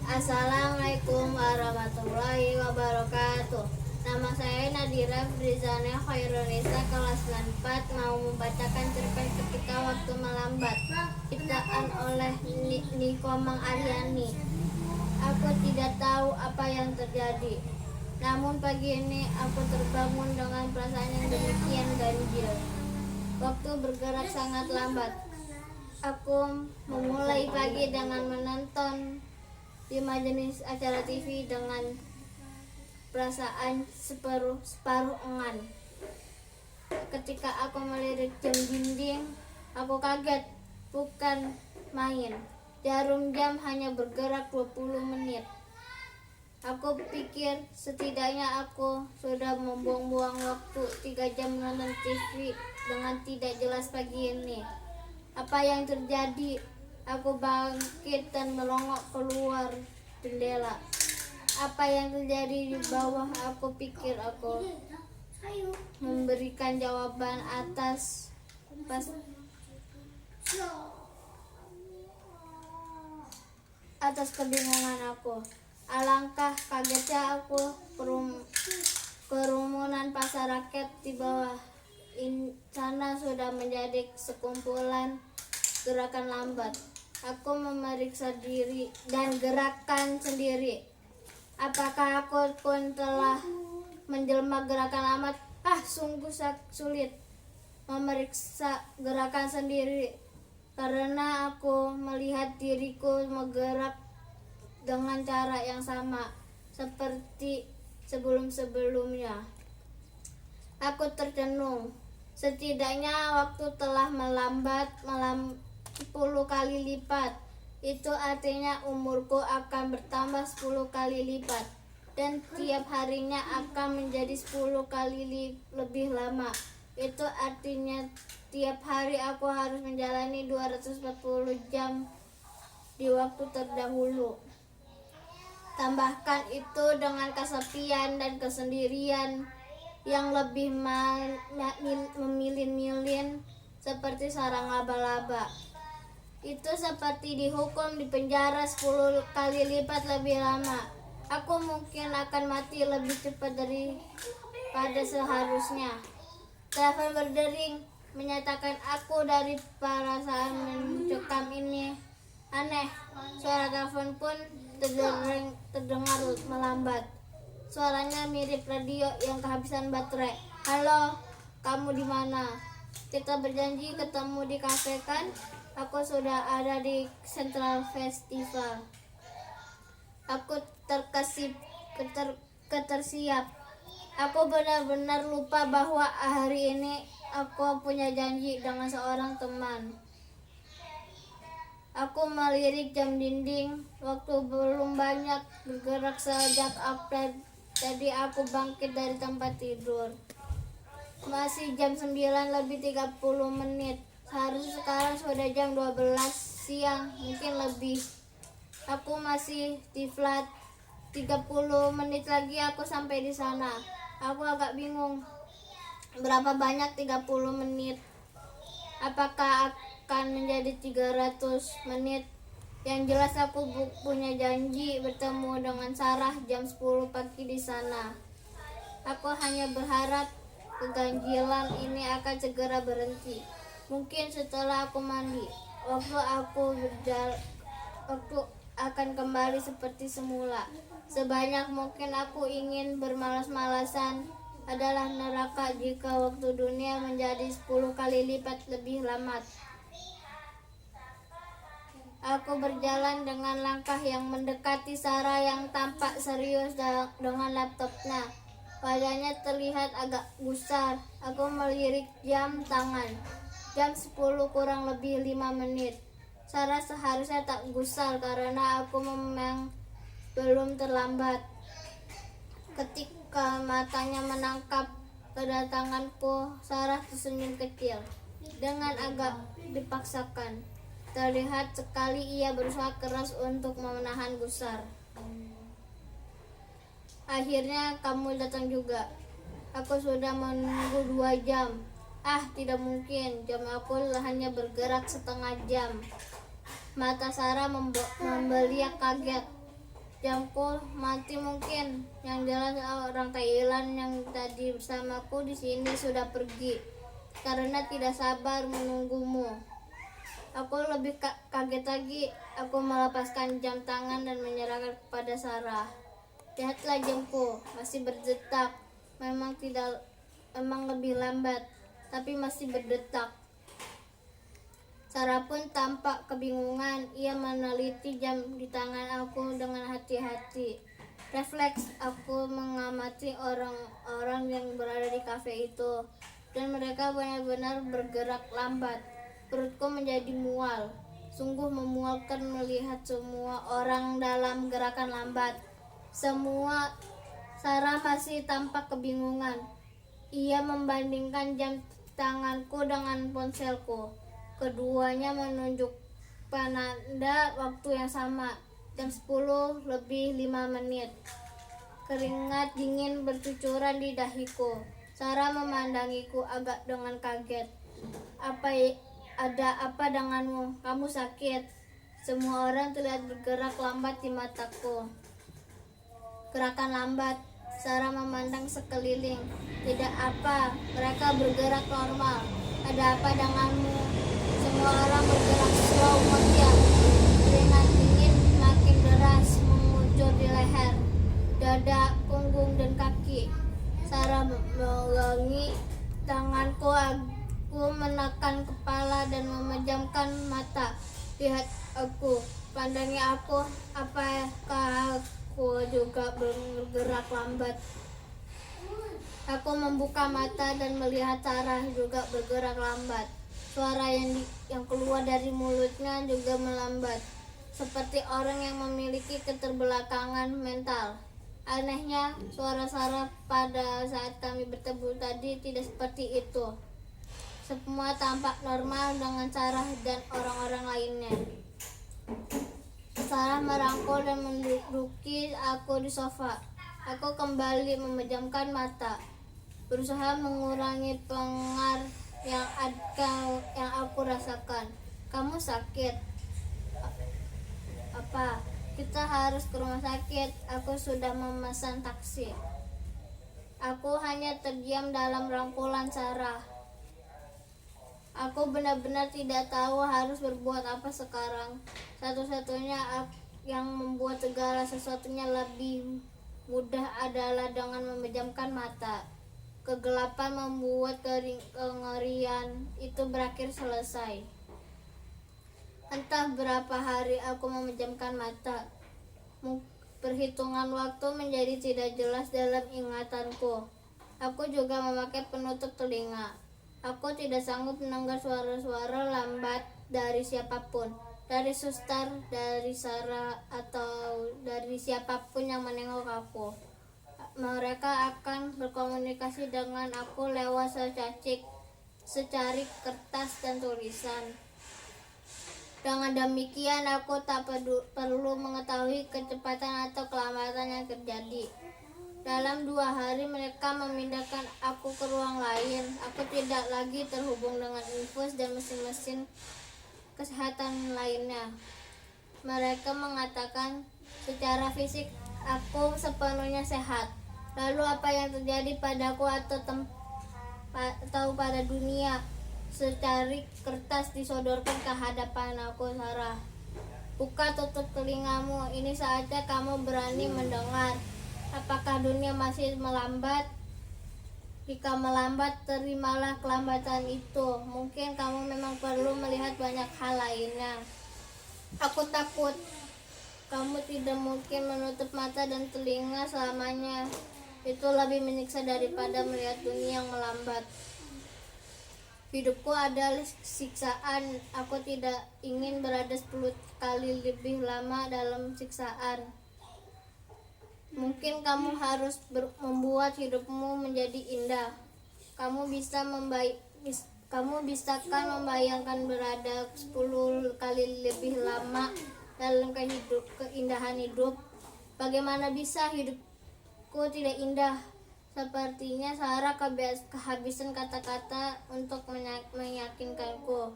Assalamualaikum warahmatullahi wabarakatuh. Nama saya Nadira Frizana Khairunisa, kelas 4, mau membacakan cerpen Ketika Waktu Melambat, ciptaan oleh Nikomang Aryani. Aku tidak tahu apa yang terjadi, namun pagi ini aku terbangun dengan perasaan yang demikian ganjil. Waktu bergerak sangat lambat. Aku memulai pagi dengan menonton 5 jenis acara TV dengan perasaan separuh engan. Ketika aku melirik jam dinding, aku kaget, bukan main. Jarum jam hanya bergerak 20 menit. Aku pikir setidaknya aku sudah membuang-buang waktu 3 jam menonton TV dengan tidak jelas pagi ini. Apa yang terjadi? Aku bangkit dan melongok keluar jendela. Apa yang terjadi di bawah? Aku pikir aku memberikan jawaban atas kebingungan aku. Alangkah kagetnya aku. Kerumunan pasar rakyat di bawah sana sudah menjadi sekumpulan gerakan lambat. Aku memeriksa diri dan gerakan sendiri. Apakah aku pun telah menjelma gerakan lambat? Sungguh sulit memeriksa gerakan sendiri, karena aku melihat diriku bergerak dengan cara yang sama seperti sebelum-sebelumnya. Aku tercenung. Setidaknya waktu telah melambat 10 kali lipat. Itu artinya umurku akan bertambah 10 kali lipat, dan tiap harinya akan menjadi 10 kali lebih lama. Itu artinya tiap hari aku harus menjalani 240 jam di waktu terdahulu. Tambahkan itu dengan kesepian dan kesendirian yang lebih memilin-milin seperti sarang laba-laba. Itu seperti dihukum di penjara 10 kali lipat lebih lama. Aku mungkin akan mati lebih cepat daripada seharusnya. Telepon berdering menyatakan aku dari perasaan mencekam ini. Aneh, suara telepon pun terdengar melambat. Suaranya mirip radio yang kehabisan baterai. Halo, kamu di mana? Kita berjanji ketemu di kafe kan? Aku sudah ada di Central Festival. Aku ketersiap. Aku benar-benar lupa bahwa hari ini aku punya janji dengan seorang teman. Aku melirik jam dinding. Waktu belum banyak bergerak sejak update. Jadi aku bangkit dari tempat tidur. Masih jam 9:30. Seharusnya sekarang sudah jam 12 siang, mungkin lebih. Aku masih di flat. 30 menit lagi aku sampai di sana. Aku agak bingung. Berapa banyak 30 menit? Apakah akan menjadi 300 menit? Yang jelas aku punya janji bertemu dengan Sarah jam 10 pagi di sana. Aku hanya berharap keganjilan ini akan segera berhenti. Mungkin setelah aku mandi, waktu akan kembali seperti semula. Sebanyak mungkin aku ingin bermalas-malasan. Adalah neraka jika waktu dunia menjadi 10 kali lipat lebih lama. Aku berjalan dengan langkah yang mendekati Sarah yang tampak serius dengan laptopnya. Wajahnya terlihat agak gusar. Aku melirik jam tangan. Jam 10 kurang lebih 5 menit. Sarah seharusnya tak gusar karena aku memang belum terlambat. Ketika matanya menangkap kedatanganku, Sarah tersenyum kecil dengan agak dipaksakan. Terlihat sekali ia berusaha keras untuk menahan gusar. Akhirnya kamu datang juga. Aku sudah menunggu 2 jam. Tidak mungkin, jam aku hanya bergerak setengah jam. Mata Sarah membeliak kaget. jamku mati mungkin. Yang jelas orang Thailand yang tadi bersamaku di sini sudah pergi karena tidak sabar menunggumu. Aku lebih kaget lagi. Aku melepaskan jam tangan dan menyerahkan kepada Sarah. Lihatlah jamku, masih berdetak. Memang lebih lambat, tapi masih berdetak. Sarah pun tampak kebingungan. Ia meneliti jam di tangan aku dengan hati-hati. Refleks aku mengamati orang-orang yang berada di kafe itu, dan mereka benar-benar bergerak lambat. Perutku menjadi mual. Sungguh memualkan melihat semua orang dalam gerakan lambat. Sarah masih tampak kebingungan. Ia membandingkan jam tanganku dengan ponselku. Keduanya menunjuk penanda waktu yang sama, jam 10 lebih 5 menit. Keringat dingin bercucuran di dahiku. Sarah memandangiku agak dengan kaget. Ada apa denganmu? Kamu sakit? Semua orang terlihat bergerak lambat di mataku. Gerakan lambat. Sarah memandang sekeliling. Tidak apa, mereka bergerak normal. Ada apa denganmu? Semua orang bergerak slow motion. Keringat dingin makin deras mengucur di leher, dada, punggung, dan kaki. Sarah memegangi tanganku. Aku menekan kepala dan memejamkan mata. Lihat aku, pandangi aku. Apakah aku juga bergerak lambat? Aku membuka mata dan melihat Sarah juga bergerak lambat. Suara yang keluar dari mulutnya juga melambat, seperti orang yang memiliki keterbelakangan mental. Anehnya, suara Sarah pada saat kami bertemu tadi tidak seperti itu. Semua tampak normal dengan Sarah dan orang-orang lainnya. Sarah merangkul dan menduduki aku di sofa. Aku kembali memejamkan mata, berusaha mengurangi pengar yang aku rasakan. Kamu sakit? Apa? Kita harus ke rumah sakit. Aku sudah memesan taksi. Aku hanya terdiam dalam rangkulan Sarah. Aku benar-benar tidak tahu harus berbuat apa sekarang. Satu-satunya yang membuat segala sesuatunya lebih mudah adalah dengan memejamkan mata. Kegelapan membuat kengerian itu berakhir selesai. Entah berapa hari aku memejamkan mata. Perhitungan waktu menjadi tidak jelas dalam ingatanku. Aku juga memakai penutup telinga. Aku tidak sanggup mendengar suara-suara lambat dari siapapun, dari suster, dari Sarah, atau dari siapapun yang menengok aku. Mereka akan berkomunikasi dengan aku lewat secarik kertas dan tulisan. Dengan demikian, aku tak perlu mengetahui kecepatan atau kelambanan yang terjadi. Dalam 2 hari mereka memindahkan aku ke ruang lain. Aku tidak lagi terhubung dengan infus dan mesin-mesin kesehatan lainnya. Mereka mengatakan secara fisik aku sepenuhnya sehat. Lalu apa yang terjadi padaku atau pada dunia? Secarik kertas disodorkan ke hadapan aku. Sarah, buka tutup telingamu. Ini saatnya kamu berani mendengar. Apakah dunia masih melambat? Jika melambat, terimalah kelambatan itu. Mungkin kamu memang perlu melihat banyak hal lainnya. Aku takut kamu tidak mungkin menutup mata dan telinga selamanya. Itu lebih menyiksa daripada melihat dunia yang melambat. Hidupku adalah siksaan. Aku tidak ingin berada 10 kali lebih lama dalam siksaan. Mungkin kamu harus membuat hidupmu menjadi indah. Kamu bisakan membayangkan berada 10 kali lebih lama dalam keindahan hidup? Bagaimana bisa hidupku tidak indah? Sepertinya Sarah kehabisan kata-kata untuk meyakinkanku.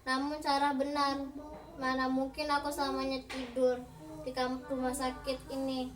Namun Sarah benar. Mana mungkin aku selamanya tidur. Di rumah sakit ini.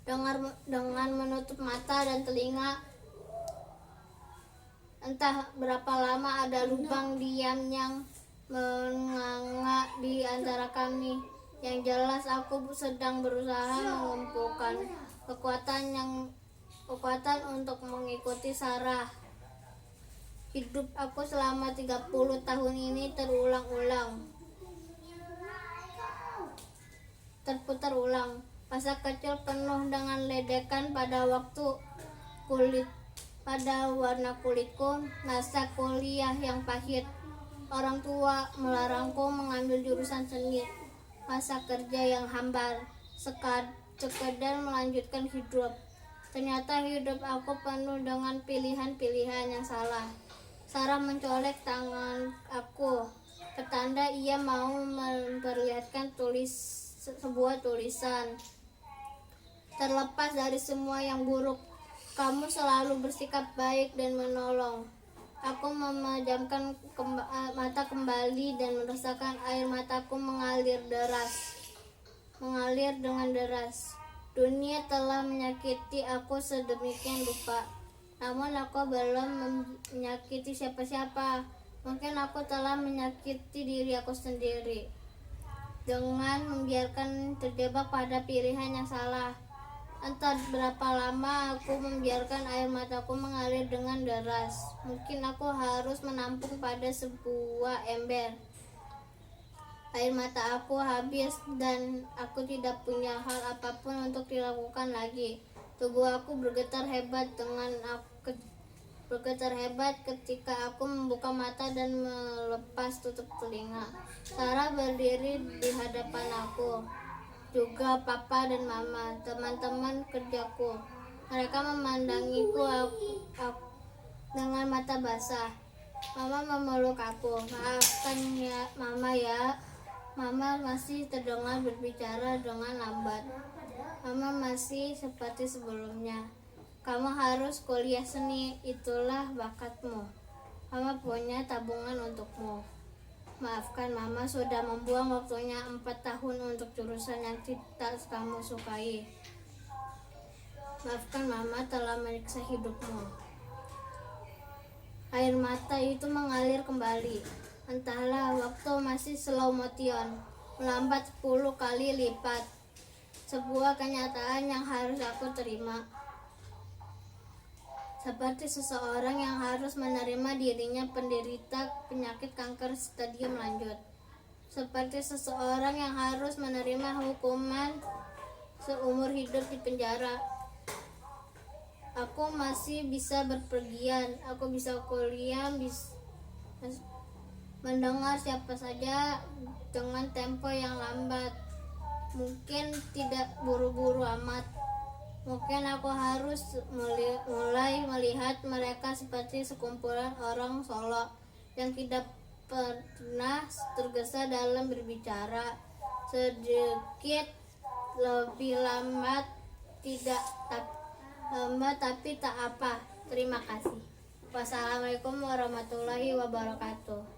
Dengan menutup mata dan telinga, entah berapa lama ada lubang diam yang menganga di antara kami. Yang jelas aku sedang berusaha mengumpulkan kekuatan untuk mengikuti Sarah. Hidup aku selama 30 tahun ini terputar ulang. Masa kecil penuh dengan ledekan pada warna kulitku, masa kuliah yang pahit, orang tua melarangku mengambil jurusan seni, masa kerja yang hambar, sekedar melanjutkan hidup. Ternyata hidup aku penuh dengan pilihan-pilihan yang salah. Sarah mencolek tangan aku, pertanda ia mau memperlihatkan sebuah tulisan. Terlepas dari semua yang buruk, kamu selalu bersikap baik dan menolong. Aku memejamkan mata kembali dan merasakan air mataku mengalir dengan deras. Dunia telah menyakiti aku sedemikian rupa. Namun aku belum menyakiti siapa-siapa. Mungkin aku telah menyakiti diri aku sendiri dengan membiarkan terjebak pada pilihan yang salah. Entah berapa lama aku membiarkan air mataku mengalir dengan deras. Mungkin aku harus menampung pada sebuah ember. Air mata aku habis dan aku tidak punya hal apapun untuk dilakukan lagi. Tubuh aku bergetar hebat ketika aku membuka mata dan melepas tutup telinga. Sarah berdiri di hadapan aku, juga papa dan mama, teman-teman kerjaku. Mereka memandangiku dengan mata basah. Mama memeluk aku. Maafkan ya, Mama ya. Mama masih terdengar berbicara dengan lambat. Mama masih seperti sebelumnya. Kamu harus kuliah seni, itulah bakatmu. Mama punya tabungan untukmu. Maafkan Mama sudah membuang waktunya 4 tahun untuk jurusan yang tidak kamu sukai. Maafkan Mama telah menyiksa hidupmu. Air mata itu mengalir kembali. Entahlah, waktu masih slow motion, melambat 10 kali lipat. Sebuah kenyataan yang harus aku terima. Seperti seseorang yang harus menerima dirinya penderita penyakit kanker stadium lanjut. Seperti seseorang yang harus menerima hukuman seumur hidup di penjara. Aku masih bisa berpergian, aku bisa kuliah, mendengar siapa saja dengan tempo yang lambat. Mungkin tidak buru-buru amat. Mungkin aku harus mulai melihat mereka seperti sekumpulan orang Solo yang tidak pernah tergesa dalam berbicara. Sedikit lebih lambat, tapi tak apa. Terima kasih. Wassalamualaikum warahmatullahi wabarakatuh.